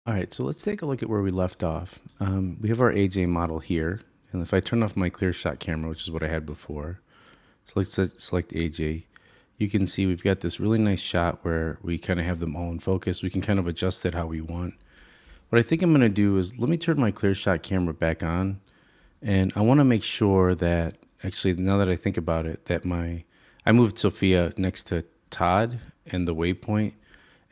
All right, so let's take a look at where we left off. We have our AJ model here, and if I turn off my clear shot camera, which is what I had before, so let's select AJ, you can see we've got this really nice shot where we kind of have them all in focus. We can kind of adjust it how we want. What I think I'm going to do is let me turn my clear shot camera back on, and I want to make sure that, actually, now that I think about it, that I moved Sophia next to Todd and the waypoint.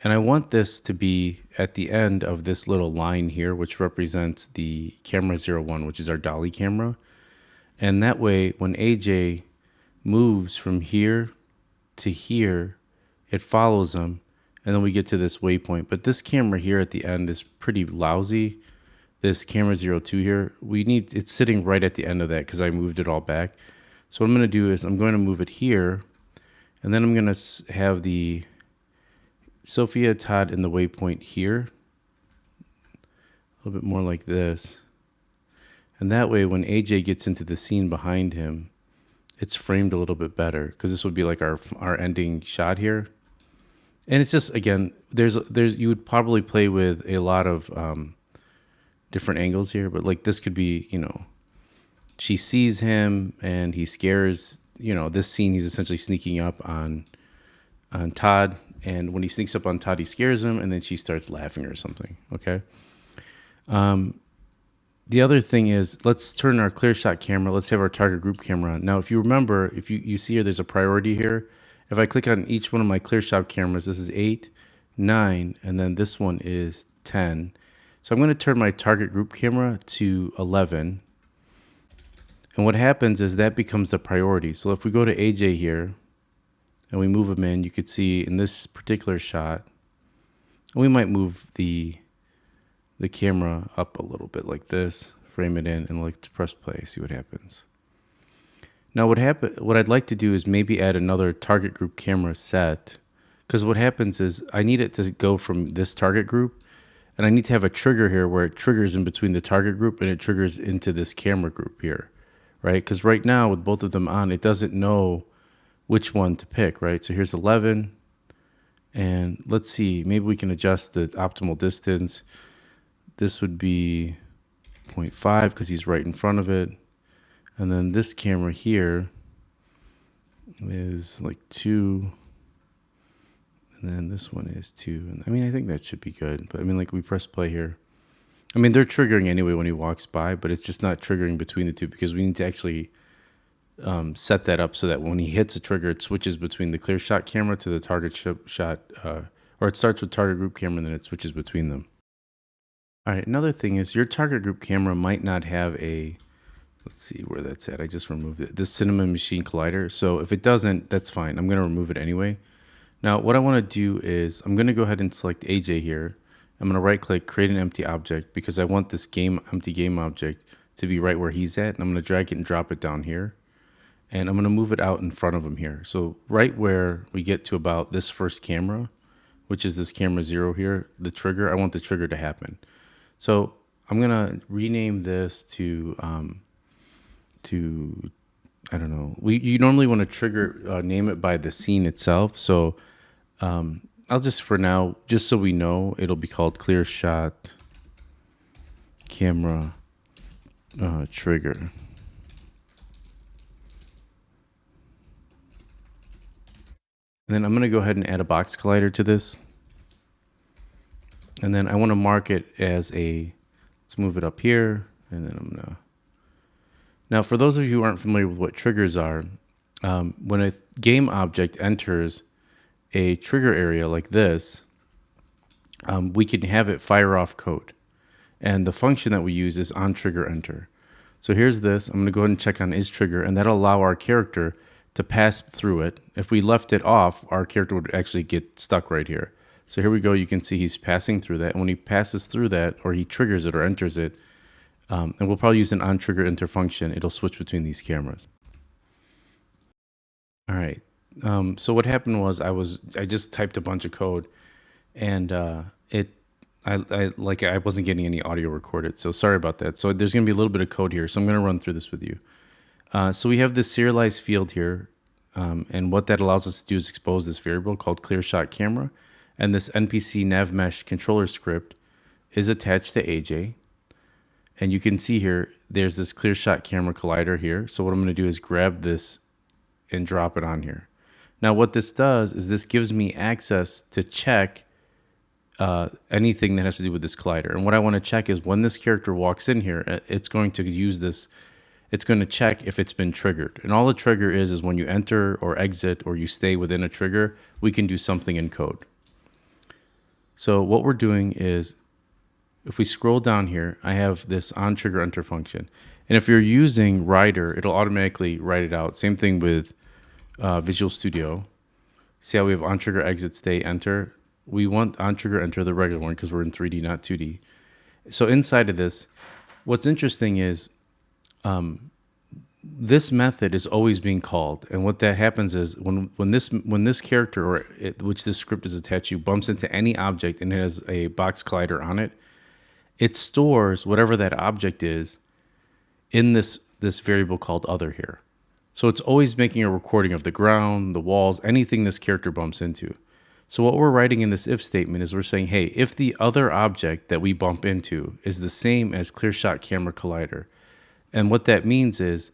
And I want this to be at the end of this little line here, which represents the camera 01, which is our dolly camera. And that way, when AJ moves from here to here, it follows him. And then we get to this waypoint. But this camera here at the end is pretty lousy. This camera 02 here, it's sitting right at the end of that because I moved it all back. So what I'm going to do is I'm going to move it here. And then I'm going to have the Sophia, Todd, and the waypoint here. A little bit more like this. And that way, when AJ gets into the scene behind him, it's framed a little bit better because this would be like our ending shot here. And it's just, again, there's you would probably play with a lot of different angles here, but like this could be, she sees him and he scares, this scene, he's essentially sneaking up on Todd. And when he sneaks up on Todd, he scares him, and then she starts laughing or something, okay? The other thing is, let's turn our clear shot camera. Let's have our target group camera on. Now, if you remember, if you see here, there's a priority here. If I click on each one of my clear shot cameras, this is 8, 9, and then this one is 10. So I'm going to turn my target group camera to 11. And what happens is that becomes the priority. So if we go to AJ here, and we move them in, you could see in this particular shot, and we might move the camera up a little bit like this, frame it in, and to press play, see what happens. Now what I'd like to do is maybe add another target group camera set, because what happens is I need it to go from this target group, and I need to have a trigger here where it triggers in between the target group and it triggers into this camera group here, right? Because right now with both of them on, it doesn't know which one to pick, right? So here's 11, and let's see, maybe we can adjust the optimal distance. This would be 0.5 because he's right in front of it. And then this camera here is like 2, and then this one is 2. And I mean, I think that should be good, but I mean, like we press play here. I mean, they're triggering anyway when he walks by, but it's just not triggering between the two because we need to actually set that up so that when he hits a trigger, it switches between the clear shot camera to the target shot, or it starts with target group camera and then it switches between them. All right, another thing is your target group camera might not have let's see where that's at. I just removed it. This cinema machine collider. So if it doesn't, that's fine. I'm going to remove it anyway. Now, what I want to do is I'm going to go ahead and select AJ here. I'm going to right click, create an empty object because I want this empty game object to be right where he's at. And I'm going to drag it and drop it down here. And I'm going to move it out in front of him here. So right where we get to about this first camera, which is this camera 0 here, the trigger, I want the trigger to happen. So I'm going to rename this to I don't know. You normally want to trigger, name it by the scene itself. So I'll just, for now, just so we know, it'll be called clear shot camera trigger. And then I'm going to go ahead and add a box collider to this. And then I want to mark it as let's move it up here. And then I'm going to, now for those of you who aren't familiar with what triggers are, when a game object enters a trigger area like this, we can have it fire off code. And the function that we use is on trigger enter. So here's this. I'm going to go ahead and check on is trigger, and that'll allow our character to pass through it. If we left it off, our character would actually get stuck right here. So here we go. You can see he's passing through that. And when he passes through that, or he triggers it or enters it, and we'll probably use an on trigger enter function, it'll switch between these cameras. All right. So what happened was I just typed a bunch of code, and I wasn't getting any audio recorded. So sorry about that. So there's going to be a little bit of code here. So I'm going to run through this with you. So we have this serialized field here, and what that allows us to do is expose this variable called clear shot camera, and this NPC nav mesh controller script is attached to AJ. And you can see here, there's this clear shot camera collider here. So what I'm going to do is grab this and drop it on here. Now what this does is this gives me access to check anything that has to do with this collider. And what I want to check is when this character walks in here, it's going to use this, it's going to check if it's been triggered. And all the trigger is when you enter or exit or you stay within a trigger, we can do something in code. So what we're doing is, if we scroll down here, I have this on trigger enter function. And if you're using Rider, it'll automatically write it out. Same thing with Visual Studio. See how we have on trigger exit stay enter? We want on trigger enter, the regular one, because we're in 3D, not 2D. So inside of this, what's interesting is this method is always being called. And what that happens is when this character, or which this script is attached to, bumps into any object and it has a box collider on it, it stores whatever that object is in this variable called other here. So it's always making a recording of the ground, the walls, anything this character bumps into. So what we're writing in this if statement is we're saying, hey, if the other object that we bump into is the same as clear shot camera collider, and what that means is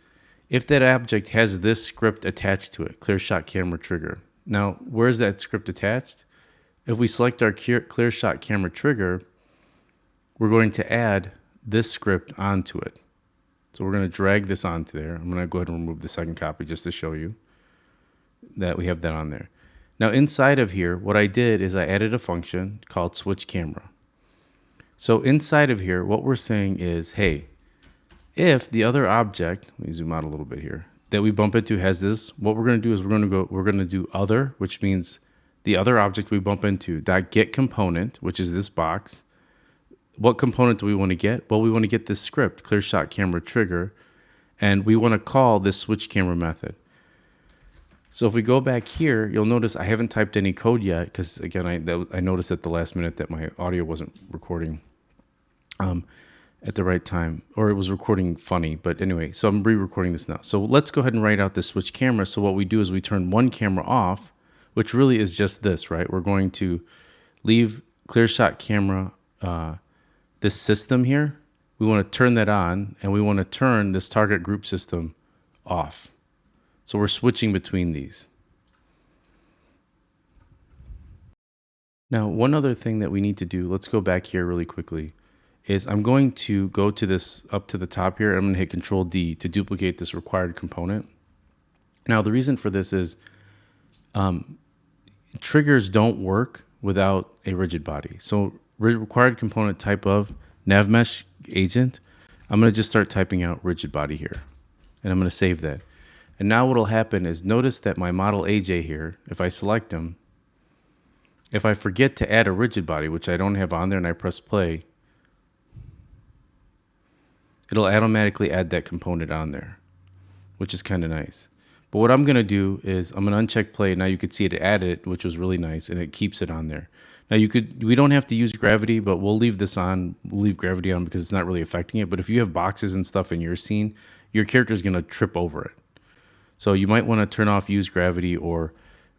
if that object has this script attached to it, clear shot camera trigger. Now, where is that script attached? If we select our clear shot camera trigger, we're going to add this script onto it. So we're going to drag this onto there. I'm going to go ahead and remove the second copy just to show you that we have that on there. Now inside of here, what I did is I added a function called switch camera. So inside of here, what we're saying is, hey, if the other object, let me zoom out a little bit here, that we bump into has this, what we're going to do is we're going to do other, which means the other object we bump into, dot get component, which is this box. What component do we want to get? Well, we want to get this script, clear shot camera trigger, and we want to call this switch camera method. So if we go back here, you'll notice I haven't typed any code yet because, again, I noticed at the last minute that my audio wasn't recording at the right time, or it was recording funny. But anyway, so I'm re-recording this now. So let's go ahead and write out this switch camera. So what we do is we turn one camera off, which really is just this, right? We're going to leave clear shot camera, this system here, we want to turn that on, and we want to turn this target group system off. So we're switching between these. Now, one other thing that we need to do, let's go back here really quickly, is I'm going to go to this up to the top here. I'm going to hit Control D to duplicate this required component. Now, the reason for this is triggers don't work without a rigid body. So required component type of navmesh agent, I'm going to just start typing out rigid body here, and I'm going to save that. And now what will happen is notice that my model AJ here, if I select him, if I forget to add a rigid body, which I don't have on there, and I press play, it'll automatically add that component on there, which is kind of nice. But what I'm going to do is I'm going to uncheck play. Now you could see it added it, which was really nice, and it keeps it on there. Now we don't have to use gravity, but we'll leave this on. We'll leave gravity on because it's not really affecting it. But if you have boxes and stuff in your scene, your character is going to trip over it. So you might want to turn off use gravity, or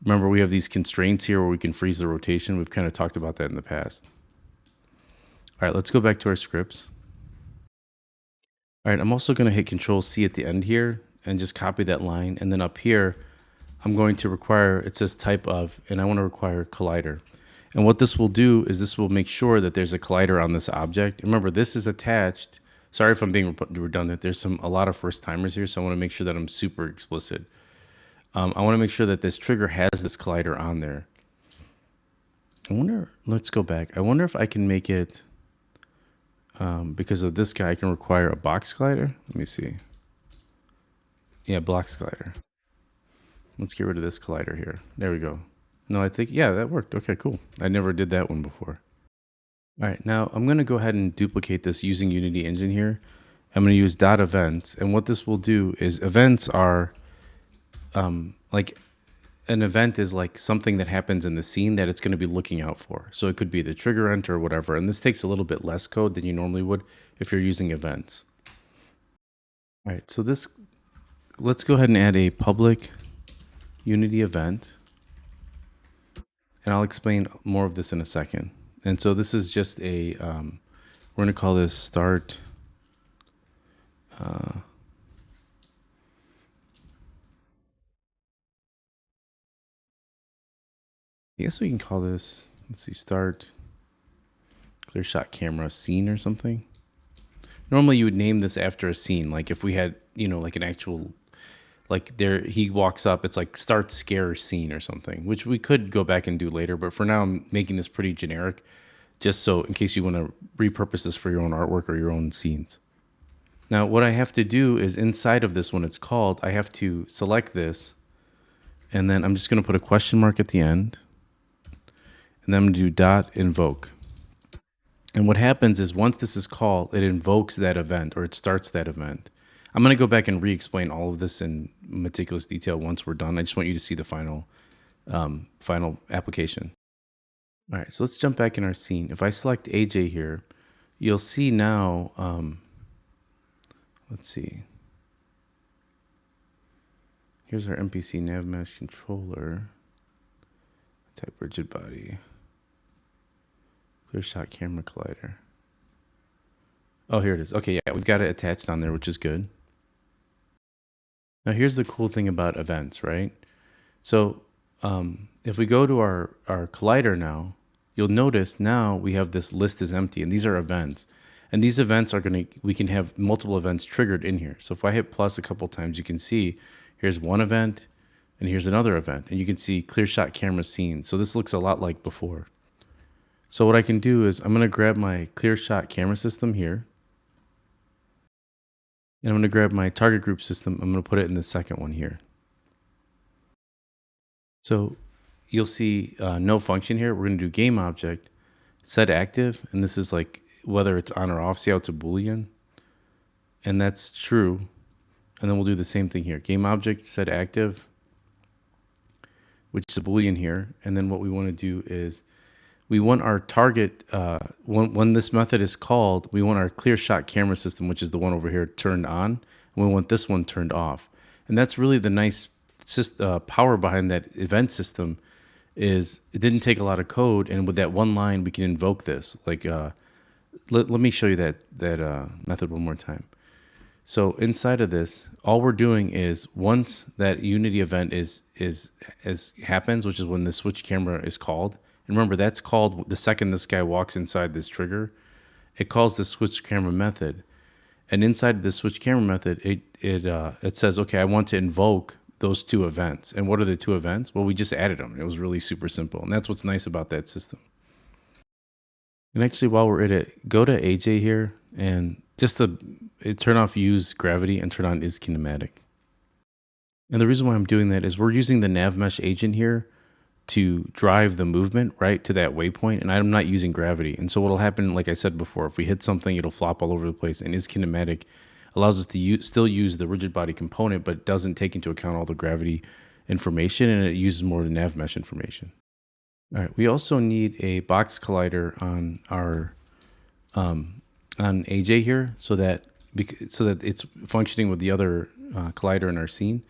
remember we have these constraints here where we can freeze the rotation. We've kind of talked about that in the past. All right, let's go back to our scripts. All right, I'm also going to hit Control C at the end here and just copy that line. And then up here, I'm going to require, it says type of, and I want to require collider. And what this will do is this will make sure that there's a collider on this object. Remember, this is attached. Sorry if I'm being redundant. There's a lot of first timers here, so I want to make sure that I'm super explicit. I want to make sure that this trigger has this collider on there. I wonder, let's go back. I wonder if I can make it, because of this guy, I can require a box collider. Let me see. Yeah, box collider. Let's get rid of this collider here. There we go. No, I think, yeah, that worked. Okay, cool. I never did that one before. All right, now I'm going to go ahead and duplicate this using Unity Engine here. I'm going to use .events, and what this will do is events are like an event is like something that happens in the scene that it's going to be looking out for. So it could be the trigger enter or whatever, and this takes a little bit less code than you normally would if you're using events. All right, so this, let's go ahead and add a public Unity event, and I'll explain more of this in a second. And so this is just a We're going to call this start. I guess we can call this, let's see, start clear shot camera scene or something. Normally you would name this after a scene. Like if we had, like an actual, like there, he walks up, it's like start scare scene or something, which we could go back and do later. But for now, I'm making this pretty generic, just so in case you want to repurpose this for your own artwork or your own scenes. Now, what I have to do is inside of this, when it's called, I have to select this, and then I'm just going to put a question mark at the end, and then I'm going to do dot invoke. And what happens is once this is called, it invokes that event, or it starts that event. I'm going to go back and re-explain all of this in meticulous detail once we're done. I just want you to see the final application. All right, so let's jump back in our scene. If I select AJ here, you'll see now, let's see. Here's our MPC nav mesh controller. Type rigid body. Clear shot camera collider. Oh, here it is. Okay, yeah, we've got it attached on there, which is good. Now here's the cool thing about events, right? So if we go to our collider now, you'll notice now we have this list is empty, and these are events. And these events are we can have multiple events triggered in here. So if I hit plus a couple times, you can see here's one event and here's another event. And you can see clear shot camera scene. So this looks a lot like before. So what I can do is I'm going to grab my clear shot camera system here. And I'm going to grab my target group system. I'm going to put it in the second one here. So you'll see no function here. We're going to do game object, set active. And this is like whether it's on or off. See how it's a Boolean? And that's true. And then we'll do the same thing here. Game object, set active, which is a Boolean here. And then what we want to do is we want our target, when this method is called, we want our clear shot camera system, which is the one over here, turned on. And we want this one turned off. And that's really the nice power behind that event system is it didn't take a lot of code. And with that one line, we can invoke this. Like, let me show you that method one more time. So inside of this, all we're doing is once that Unity event happens, which is when the switch camera is called. And remember, that's called the second this guy walks inside this trigger. It calls the switch camera method, and inside the switch camera method, it says, okay, I want to invoke those two events. And what are the two events? Well, we just added them. It was really super simple, and that's what's nice about that system. And actually, while we're at it, go to AJ here and just turn off use gravity and turn on is kinematic. And the reason why I'm doing that is we're using the nav mesh agent here to drive the movement right to that waypoint, and I'm not using gravity. And so what'll happen, like I said before, if we hit something, it'll flop all over the place. And is kinematic allows us to still use the rigid body component, but doesn't take into account all the gravity information, and it uses more of the nav mesh information. All right, we also need a box collider on our on AJ here, so that it's functioning with the other collider in our scene.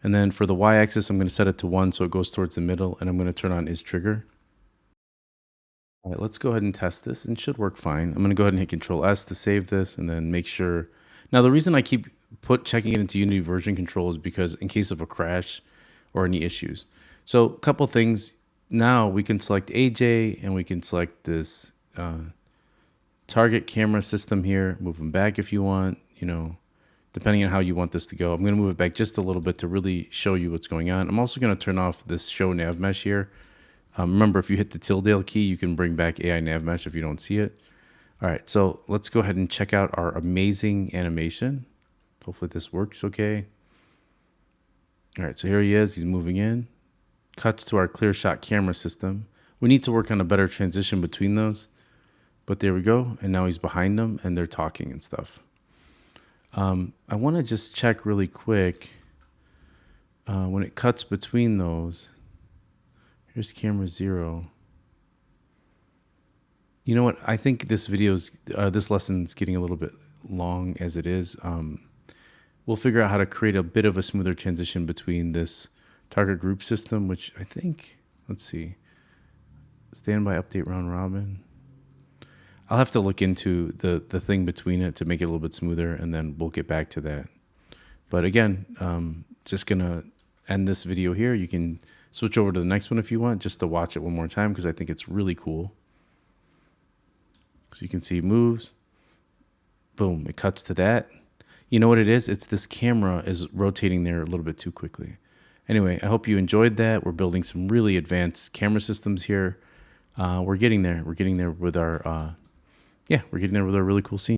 And then for the y-axis, I'm going to set it to 1 so it goes towards the middle, and I'm going to turn on is trigger. All right, let's go ahead and test this, and it should work fine. I'm going to go ahead and hit Control S to save this, and then make sure. Now, the reason I keep checking it into Unity version control is because in case of a crash or any issues. So a couple things. Now we can select AJ, and we can select this target camera system here. Move them back if you want, depending on how you want this to go. I'm going to move it back just a little bit to really show you what's going on. I'm also going to turn off this show nav mesh here. Remember, if you hit the tilde key, you can bring back AI nav mesh if you don't see it. All right, so let's go ahead and check out our amazing animation. Hopefully this works okay. All right, so here he is. He's moving in. Cuts to our clear shot camera system. We need to work on a better transition between those. But there we go. And now he's behind them, and they're talking and stuff. I want to just check really quick when it cuts between those. Here's camera 0. You know what? I think this lesson's getting a little bit long as it is. We'll figure out how to create a bit of a smoother transition between this target group system, which I think, let's see, standby update round robin. I'll have to look into the thing between it to make it a little bit smoother, and then we'll get back to that. But again, just gonna end this video here. You can switch over to the next one if you want, just to watch it one more time, because I think it's really cool. So you can see it moves. Boom, it cuts to that. You know what it is? It's this camera is rotating there a little bit too quickly. Anyway, I hope you enjoyed that. We're building some really advanced camera systems here. We're getting there. We're getting there with our, we're getting there with our really cool scene.